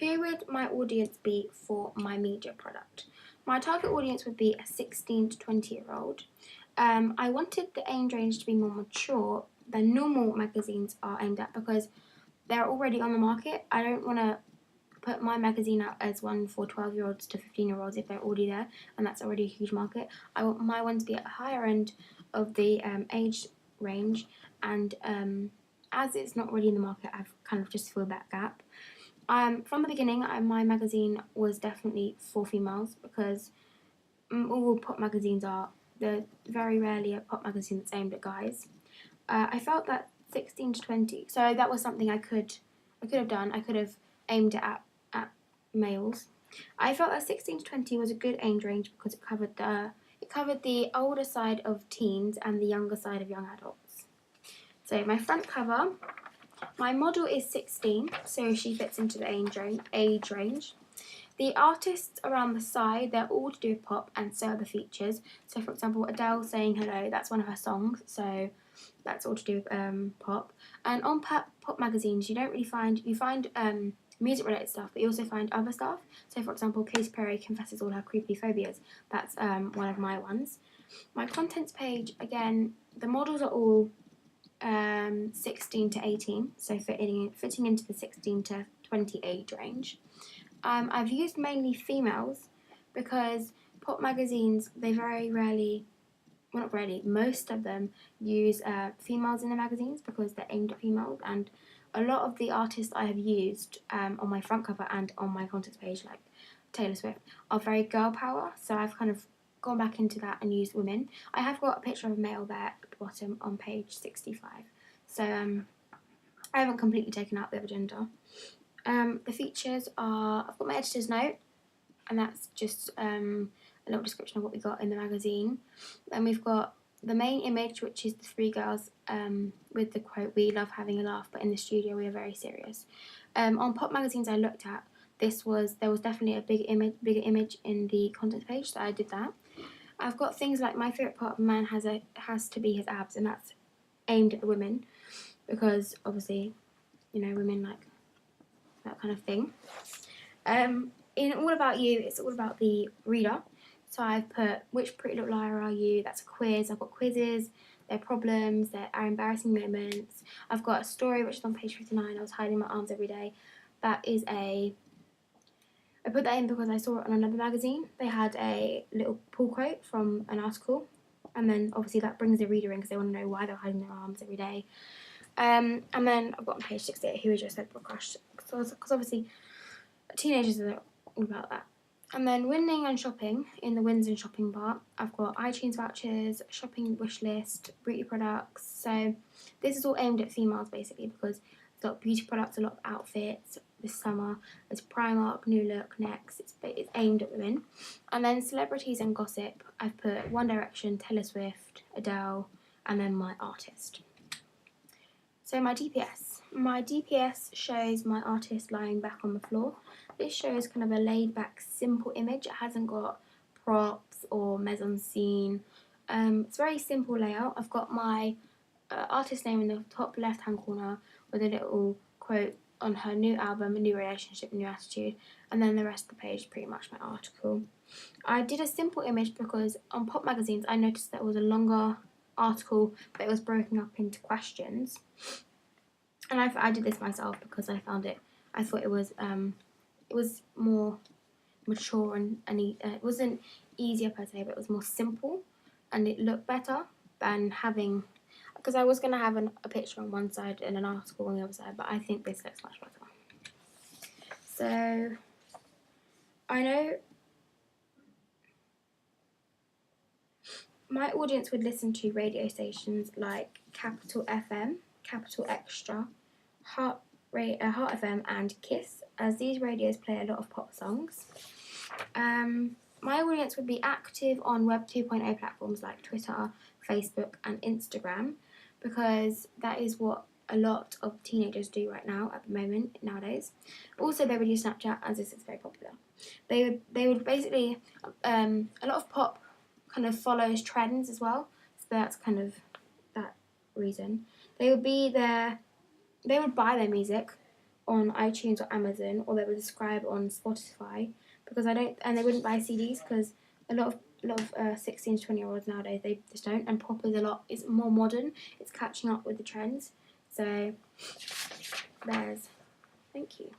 Who would my audience be for my media product? My target audience would be a 16 to 20-year-old. I wanted the age range to be more mature than normal magazines are aimed at because they're already on the market. I don't want to put my magazine out as one for 12-year-olds to 15-year-olds if they're already there, and that's already a huge market. I want my one to be at the higher end of the age range, and as it's not really in the market, I've kind of just filled that gap. From the beginning, my magazine was definitely for females because all pop magazines are. They're very rarely a pop magazine that's aimed at guys. I felt that 16 to 20, so that was something I could have done. I could have aimed it at males. I felt that 16 to 20 was a good age range because it covered the older side of teens and the younger side of young adults. So my front cover, my model is 16, so she fits into the age range. The artists around the side, they're all to do with pop, and so are the features. So for example, Adele saying hello, that's one of her songs, so that's all to do with pop. And on pop magazines, you find music related stuff, but you also find other stuff. So for example, Katy Perry confesses all her creepy phobias. That's one of my ones. My contents page, again, the models are all 16 to 18, so fitting into the 16 to 20 age range. I've used mainly females because pop magazines, they very rarely, well not rarely, most of them use females in the magazines because they're aimed at females, and a lot of the artists I have used on my front cover and on my contents page, like Taylor Swift, are very girl power, so I've kind of gone back into that and used women. I have got a picture of a male there at the bottom on page 65, so I haven't completely taken out the other gender. The features are, I've got my editor's note, and that's just a little description of what we got in the magazine. Then we've got the main image, which is the three girls with the quote, "We love having a laugh, but in the studio we are very serious." On pop magazines I looked at, there was definitely a bigger image in the content page, so I did that. I've got things like my favourite part of a man has to be his abs, and that's aimed at the women because obviously, women like that kind of thing. In All About You, it's all about the reader. So I've put, which pretty little liar are you? That's a quiz. I've got quizzes, their problems, their embarrassing moments. I've got a story which is on page 59. I was hiding my arms every day. I put that in because I saw it on another magazine. They had a little pull quote from an article, and then obviously that brings the reader in because they want to know why they're hiding their arms every day. And then I've got on page 68, who is your celebrity crush? Because obviously teenagers are all about that. And then winning and shopping, in the wins and shopping part, I've got iTunes vouchers, shopping wish list, beauty products. So this is all aimed at females basically because there's a lot of beauty products, a lot of outfits this summer. There's Primark, New Look, Next. It's aimed at women. And then celebrities and gossip, I've put One Direction, Taylor Swift, Adele, and then my artist. So my DPS. My DPS shows my artist lying back on the floor. This shows kind of a laid-back, simple image. It hasn't got props or mise-en-scene. It's a very simple layout. I've got my artist name in the top left-hand corner with a little quote on her new album, A New Relationship, A New Attitude, and then the rest of the page is pretty much my article. I did a simple image because on pop magazines I noticed there was a longer article, but it was broken up into questions. And I did this myself because I thought it was more mature and it wasn't easier per se, but it was more simple and it looked better than having, because I was going to have a picture on one side and an article on the other side, but I think this looks much better. So I know my audience would listen to radio stations like Capital FM, Capital Extra, Heart FM and Kiss, as these radios play a lot of pop songs. My audience would be active on Web 2.0 platforms like Twitter, Facebook and Instagram, because that is what a lot of teenagers do right now at the moment nowadays. Also they would use Snapchat, as this is very popular. They would basically, a lot of pop kind of follows trends as well, so that's kind of that reason. They would buy their music on iTunes or Amazon, or they would subscribe on Spotify, because I don't, and they wouldn't buy CDs because a lot of 16 to 20-year-olds nowadays, they just don't, and pop is it's more modern, it's catching up with the trends. So there's, thank you.